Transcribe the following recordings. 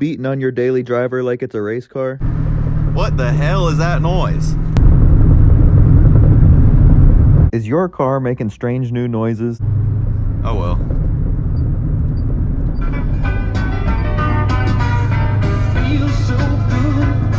beating on your daily driver like it's a race car? What the hell is that noise? Is your car making strange new noises? Oh well.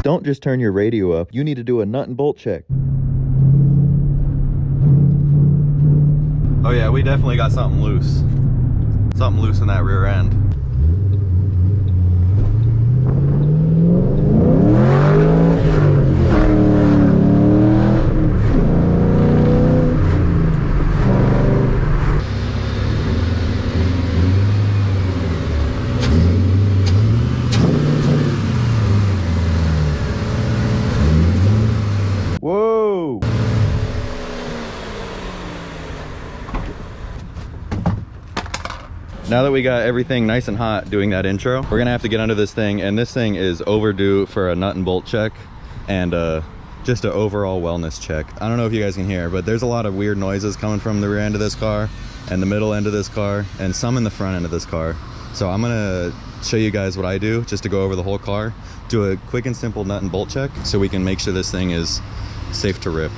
Don't just turn your radio up. You need to do a nut and bolt check. Oh yeah, we definitely got something loose. Something loose in that rear end. Whoa! Now that we got everything nice and hot doing that intro, we're gonna have to get under this thing, and this thing is overdue for a nut and bolt check and just an overall wellness check. I don't know if you guys can hear, but there's a lot of weird noises coming from the rear end of this car and the middle end of this car and some in the front end of this car. So I'm gonna show you guys what I do just to go over the whole car, do a quick and simple nut and bolt check so we can make sure this thing is safe to rip.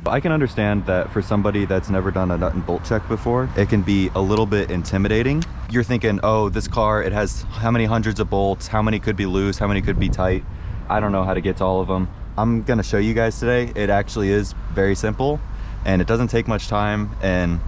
I can understand that for somebody that's never done a nut and bolt check before, it can be a little bit intimidating. You're thinking, oh, this car, it has how many hundreds of bolts, how many could be loose, how many could be tight. I don't know how to get to all of them. I'm gonna show you guys today. It actually is very simple and it doesn't take much time and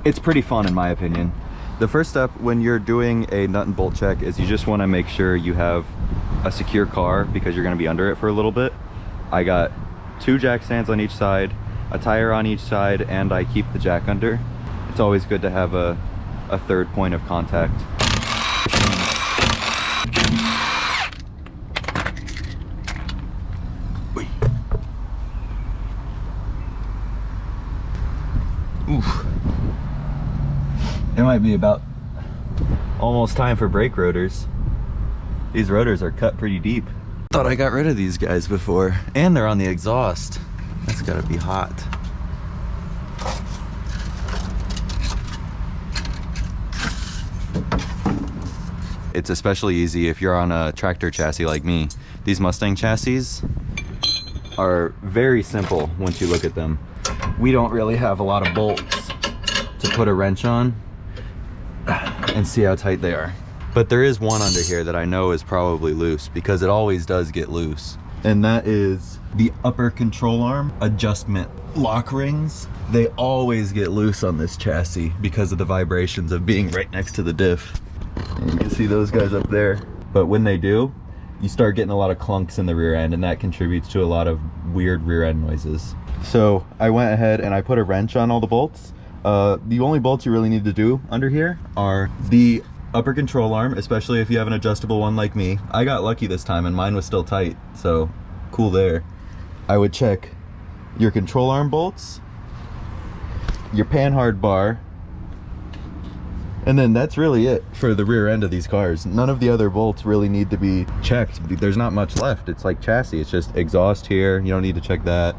it's pretty fun in my opinion. The first step when you're doing a nut and bolt check is you just wanna make sure you have a secure car because you're gonna be under it for a little bit. I got 2 jack stands on each side, a tire on each side, and I keep the jack under. It's always good to have a third point of contact. Oof. It might be about almost time for brake rotors. These rotors are cut pretty deep. Thought I got rid of these guys before, and they're on the exhaust. That's gotta be hot. It's especially easy if you're on a tractor chassis like me. These Mustang chassis are very simple once you look at them. We don't really have a lot of bolts to put a wrench on and see how tight they are. But there is one under here that I know is probably loose because it always does get loose. And that is the upper control arm adjustment lock rings. They always get loose on this chassis because of the vibrations of being right next to the diff. And you can see those guys up there. But when they do, you start getting a lot of clunks in the rear end, and that contributes to a lot of weird rear end noises. So I went ahead and I put a wrench on all the bolts. The only bolts you really need to do under here are the upper control arm, especially if you have an adjustable one like me. I got lucky this time and mine was still tight, so cool there. I would check your control arm bolts, your panhard bar, and then that's really it for the rear end of these cars. None of the other bolts really need to be checked. There's not much left. It's like chassis. It's just exhaust here. You don't need to check that.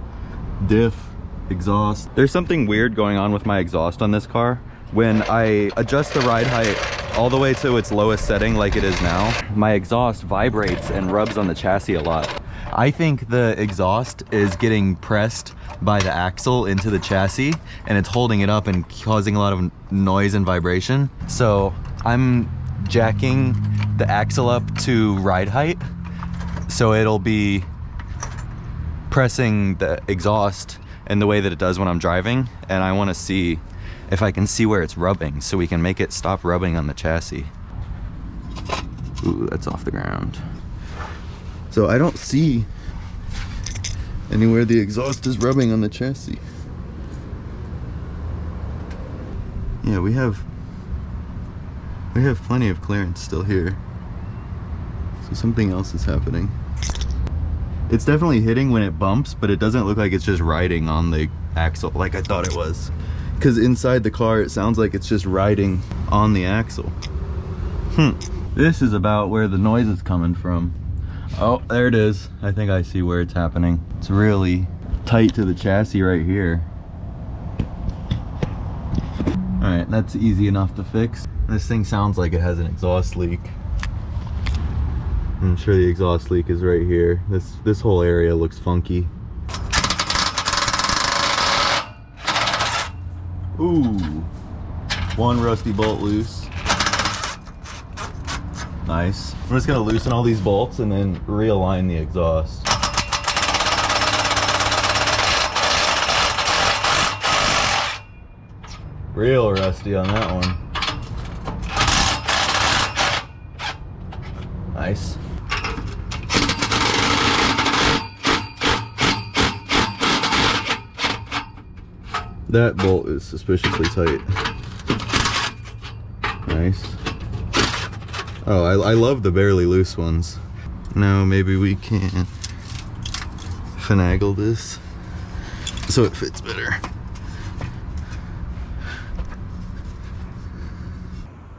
Diff, exhaust. There's something weird going on with my exhaust on this car. When I adjust the ride height all the way to its lowest setting like it is now, my exhaust vibrates and rubs on the chassis a lot. I think the exhaust is getting pressed by the axle into the chassis and it's holding it up and causing a lot of noise and vibration. So I'm jacking the axle up to ride height so it'll be pressing the exhaust in the way that it does when I'm driving, and I want to see if I can see where it's rubbing so we can make it stop rubbing on the chassis. Ooh, that's off the ground. So I don't see anywhere the exhaust is rubbing on the chassis. Yeah, we have plenty of clearance still here. So something else is happening. It's definitely hitting when it bumps, but it doesn't look like it's just riding on the axle like I thought it was. Because inside the car, it sounds like it's just riding on the axle. This is about where the noise is coming from. Oh, there it is. I think I see where it's happening. It's really tight to the chassis right here. All right, that's easy enough to fix. This thing sounds like it has an exhaust leak. I'm sure the exhaust leak is right here. This whole area looks funky. Ooh, one rusty bolt loose. Nice. I'm just gonna loosen all these bolts and then realign the exhaust. Real rusty on that one. Nice. That bolt is suspiciously tight. Nice. Oh, I love the barely loose ones. Now maybe we can finagle this so it fits better.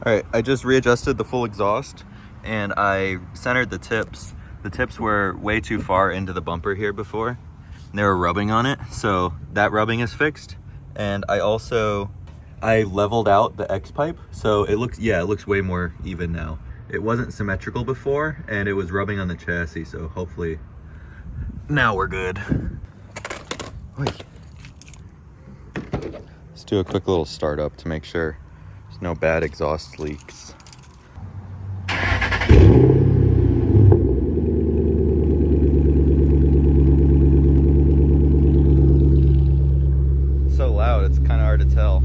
Alright, I just readjusted the full exhaust and I centered the tips. The tips were way too far into the bumper here before. They were rubbing on it, so that rubbing is fixed. And I leveled out the X pipe, so it looks way more even now. It wasn't symmetrical before, and it was rubbing on the chassis, so hopefully now we're good. Oy. Let's do a quick little startup to make sure there's no bad exhaust leaks. So loud, it's kind of hard to tell.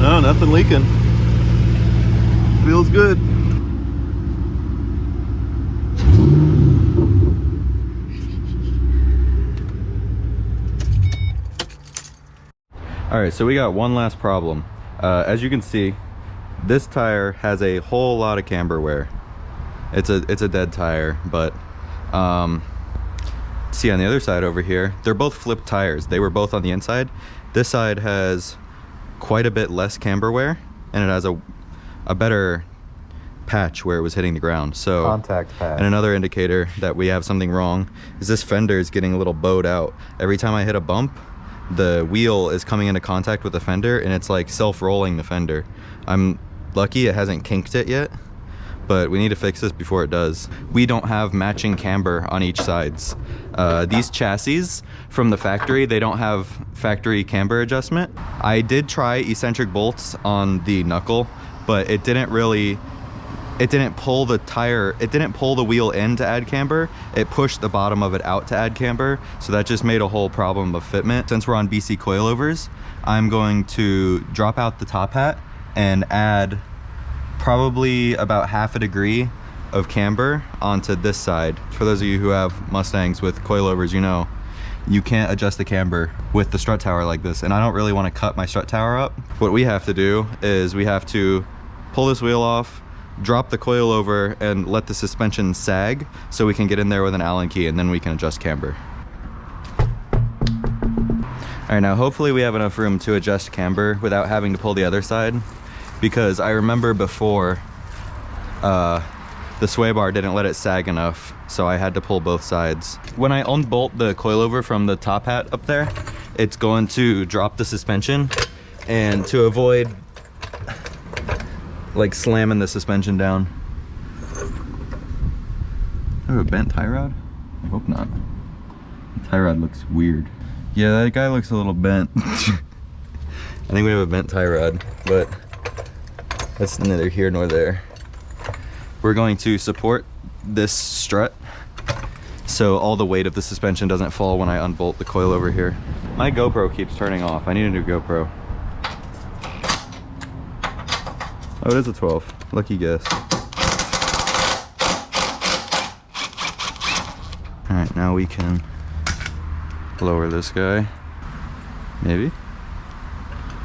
No, nothing leaking. Feels good. All right, so we got one last problem. As you can see, this tire has a whole lot of camber wear. It's a dead tire, but see on the other side over here, they're both flipped tires. They were both on the inside. This side has quite a bit less camber wear, and it has a better patch where it was hitting the ground. So Contact patch. And another indicator that we have something wrong is this fender is getting a little bowed out. Every time I hit a bump, the wheel is coming into contact with the fender and it's like self-rolling the fender. I'm lucky it hasn't kinked it yet, but we need to fix this before it does. We don't have matching camber on each sides. These chassis from the factory, they don't have factory camber adjustment. I did try eccentric bolts on the knuckle, but it didn't pull the tire, it didn't pull the wheel in to add camber. It pushed the bottom of it out to add camber. So that just made a whole problem of fitment. Since we're on BC coilovers, I'm going to drop out the top hat and add probably about 1/2 degree of camber onto this side. For those of you who have Mustangs with coilovers, you know, you can't adjust the camber with the strut tower like this. And I don't really want to cut my strut tower up. What we have to do is we have to pull this wheel off, drop the coilover, and let the suspension sag so we can get in there with an Allen key, and then we can adjust camber. All right, now hopefully we have enough room to adjust camber without having to pull the other side, because I remember before the sway bar didn't let it sag enough, so I had to pull both sides. When I unbolt the coilover from the top hat up there, it's going to drop the suspension, and to avoid like slamming the suspension down. I have a bent tie rod? I hope not. The tie rod looks weird. Yeah, that guy looks a little bent. I think we have a bent tie rod, but that's neither here nor there. We're going to support this strut so all the weight of the suspension doesn't fall when I unbolt the coil over here. My GoPro keeps turning off. I need a new GoPro. Oh, it is a 12. Lucky guess. All right, now we can lower this guy. Maybe?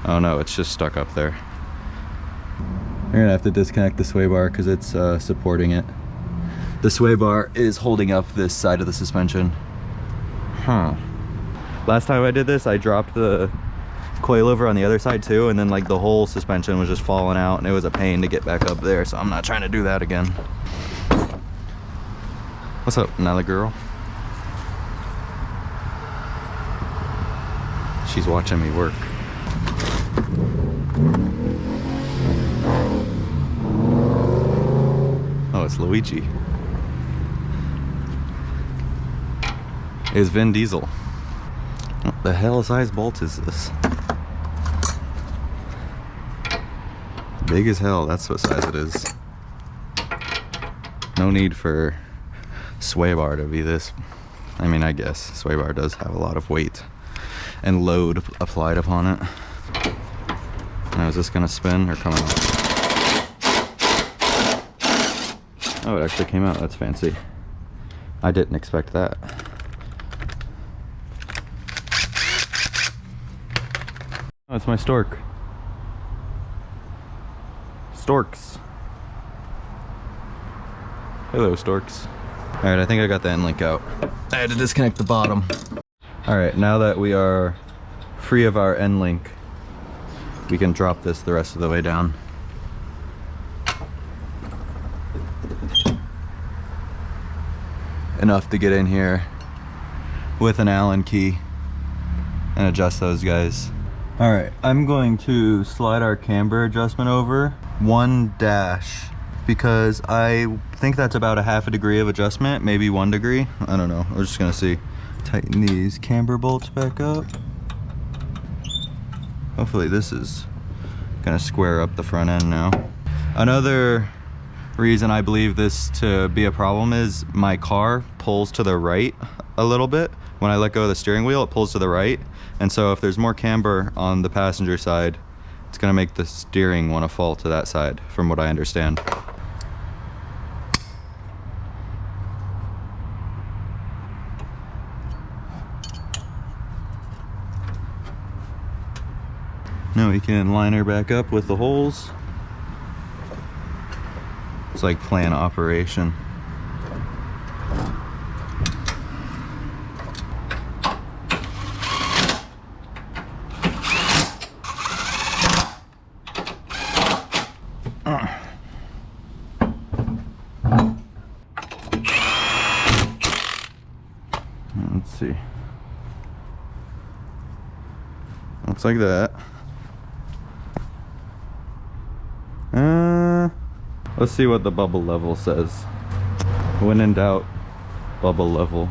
Oh no, it's just stuck up there. You're gonna have to disconnect the sway bar because it's supporting it. The sway bar is holding up this side of the suspension. Huh. Last time I did this, I dropped the coilover on the other side too, and then like the whole suspension was just falling out, and it was a pain to get back up there, so I'm not trying to do that again. What's up, Nelly girl? She's watching me work. Oh, it's Luigi. It's Vin Diesel. What the hell size bolt is this? Big as hell, that's what size it is. No need for sway bar to be this. I mean, I guess sway bar does have a lot of weight and load applied upon it. Now, is this gonna spin or come out? Oh, it actually came out. That's fancy. I didn't expect that. Oh, it's my Stork. Storks. Hello, Storks. All right, I think I got the end link out. I had to disconnect the bottom. All right, now that we are free of our end link, we can drop this the rest of the way down. Enough to get in here with an Allen key and adjust those guys. All right, I'm going to slide our camber adjustment over 1 dash because I think that's about a ½ degree of adjustment, maybe 1 degree. I don't know, we're just gonna see. Tighten these camber bolts back up. Hopefully this is gonna square up the front end now. Another reason I believe this to be a problem is my car pulls to the right a little bit. When I let go of the steering wheel, it pulls to the right. And so if there's more camber on the passenger side, it's gonna make the steering want to fall to that side, from what I understand. Now we can line her back up with the holes. It's like plan operation. Let's see. Looks like that. Let's see what the bubble level says. When in doubt, bubble level.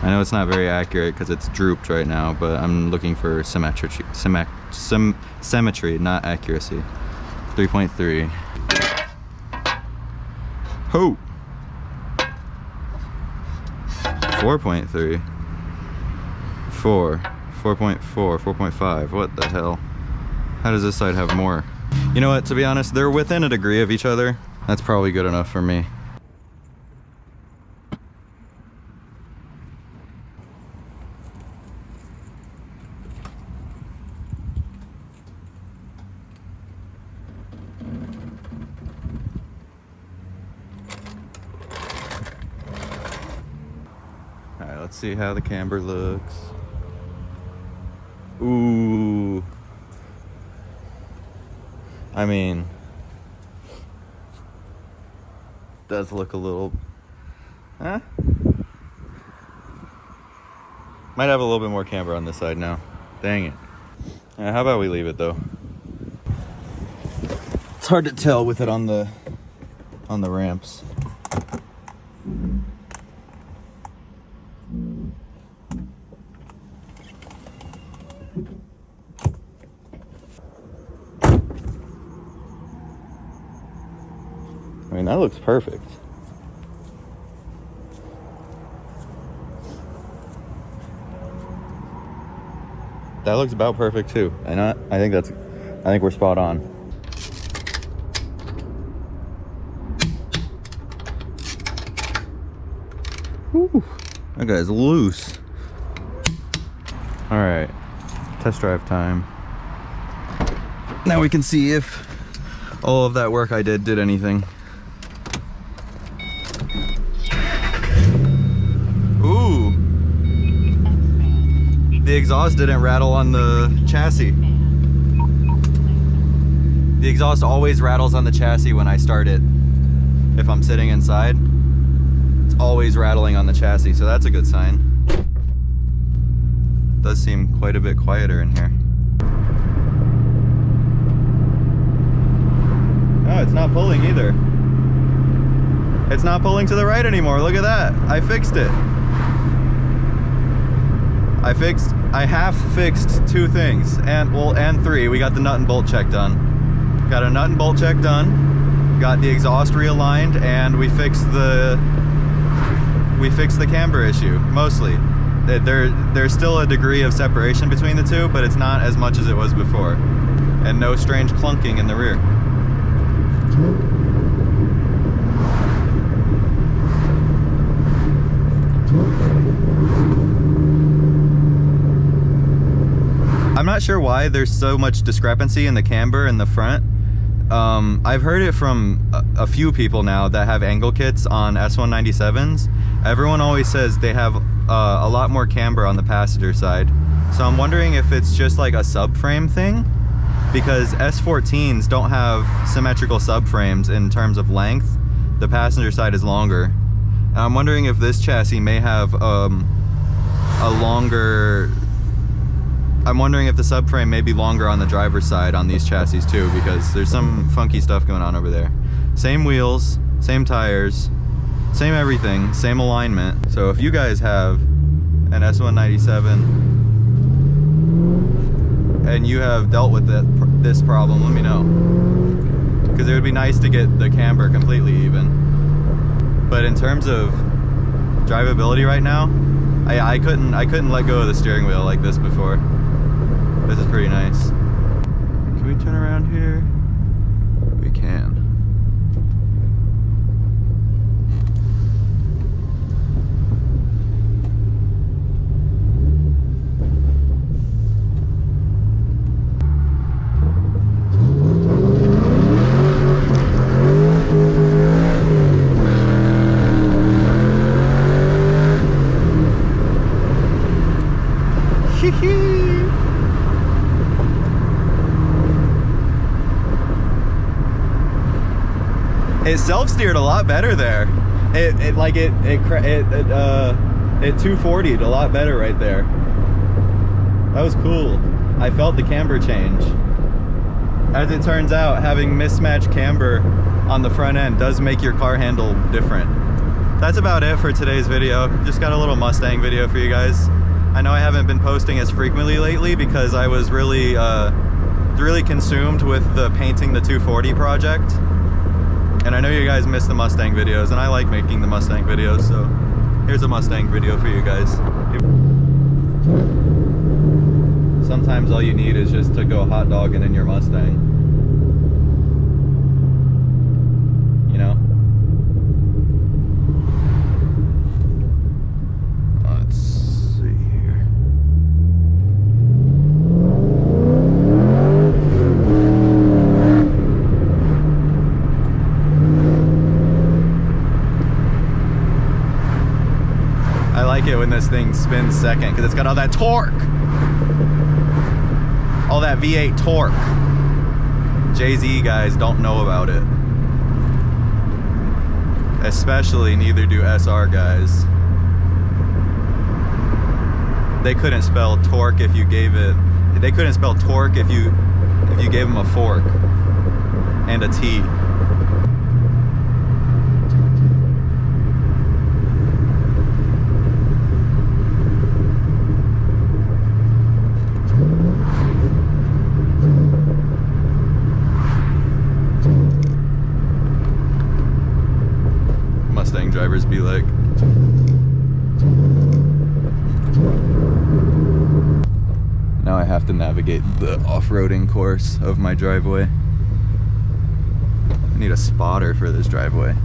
I know it's not very accurate because it's drooped right now, but I'm looking for symmetry, not accuracy. 3.3. Ho! 4.3. 4. 4.4. 4.5. What the hell? How does this side have more? You know what, to be honest, they're within a degree of each other. That's probably good enough for me. All right, let's see how the camber looks. Ooh. I mean, does look a little, huh? Might have a little bit more camber on this side now. Dang it. How about we leave it though? It's hard to tell with it on the ramps. I mean, that looks perfect. That looks about perfect too. And I think we're spot on. Whew, that guy's loose. All right, Test drive time. Now we can see if all of that work I did anything. Ooh! The exhaust didn't rattle on the chassis. The exhaust always rattles on the chassis when I start it. If I'm sitting inside, it's always rattling on the chassis, so that's a good sign. Does seem quite a bit quieter in here. Oh, it's not pulling either. It's not pulling to the right anymore. Look at that. I fixed it. I half fixed 2 things, and 3. We got the nut and bolt check done. Got a nut and bolt check done. Got the exhaust realigned, and we fixed the camber issue mostly. There's still a degree of separation between the two, but it's not as much as it was before, and no strange clunking in the rear. I'm not sure why there's so much discrepancy in the camber in the front. I've heard it from a few people now that have angle kits on S197s. Everyone always says they have a lot more camber on the passenger side. So I'm wondering if it's just like a subframe thing, because S14s don't have symmetrical subframes in terms of length. The passenger side is longer. And I'm wondering if this chassis may have a longer... I'm wondering if the subframe may be longer on the driver's side on these chassis too, because there's some funky stuff going on over there. Same wheels, same tires, same everything, same alignment. So if you guys have an S197 and you have dealt with this problem, let me know. Because it would be nice to get the camber completely even. But in terms of drivability right now, I couldn't let go of the steering wheel like this before. This is pretty nice. Can we turn around here? We can. Hee-hee! It self-steered a lot better there. It 240'd a lot better right there. That was cool. I felt the camber change. As it turns out, having mismatched camber on the front end does make your car handle different. That's about it for today's video. Just got a little Mustang video for you guys. I know I haven't been posting as frequently lately because I was really consumed with the painting the 240 project. And I know you guys miss the Mustang videos, and I like making the Mustang videos, so here's a Mustang video for you guys. Sometimes all you need is just to go hot dogging in your Mustang. You know? Let's see here. I like it when this thing spins second because it's got all that torque. All that V8 torque. Jay-Z guys don't know about it. Especially neither do SR guys. They couldn't spell torque if you gave it. They couldn't spell torque if you gave them a fork and a T. Mustang drivers be like. Now I have to navigate the off-roading course of my driveway. I need a spotter for this driveway.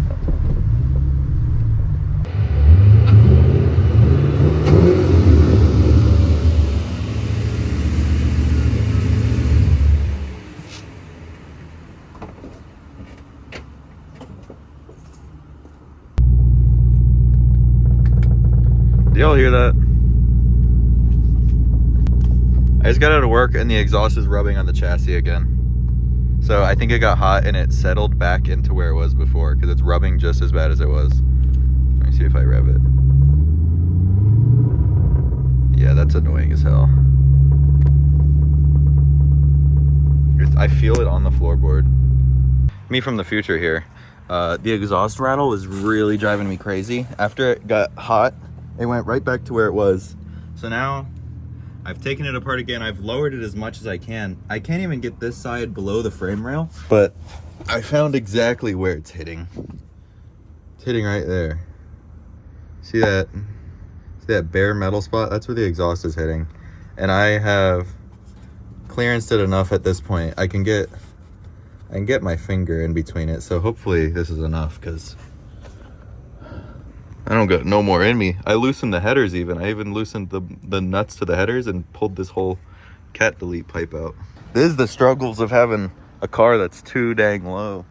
y'all hear that? I just got out of work and the exhaust is rubbing on the chassis again. So I think it got hot and it settled back into where it was before because it's rubbing just as bad as it was. Let me see if I rev it. Yeah, that's annoying as hell. I feel it on the floorboard. Me from the future here. The exhaust rattle was really driving me crazy. After it got hot, it went right back to where it was. So now I've taken it apart again. I've lowered it as much as I can. I can't even get this side below the frame rail, but I found exactly where it's hitting. It's hitting right there. See that? See that bare metal spot? That's where the exhaust is hitting. And I have clearanced it enough at this point. I can get my finger in between it. So hopefully this is enough because I don't got no more in me. I loosened the headers even. I even loosened the nuts to the headers and pulled this whole cat delete pipe out. This is the struggles of having a car that's too dang low.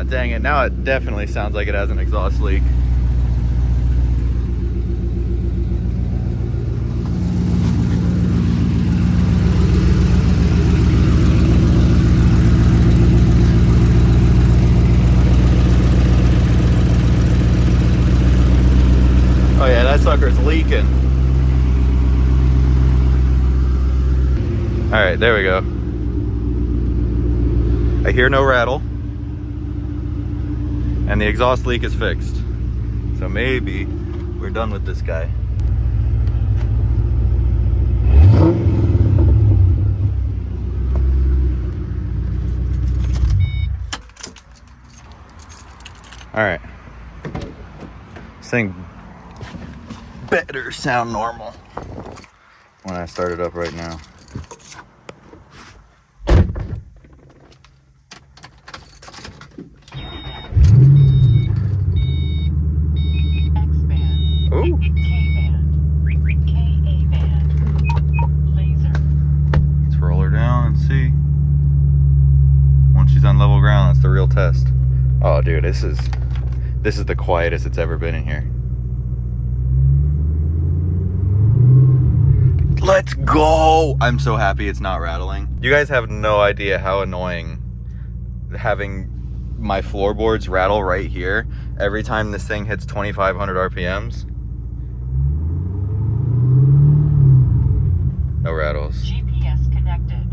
Dang it, now it definitely sounds like it has an exhaust leak. Oh yeah, that sucker's leaking. All right, there we go. I hear no rattle. And the exhaust leak is fixed. So maybe we're done with this guy. All right. This thing better sound normal when I start it up right now. Level ground, that's the real test. Oh dude, this is the quietest it's ever been in here. Let's go! I'm so happy it's not rattling. You guys have no idea how annoying having my floorboards rattle right here every time this thing hits 2,500 RPMs. No rattles. GPS connected.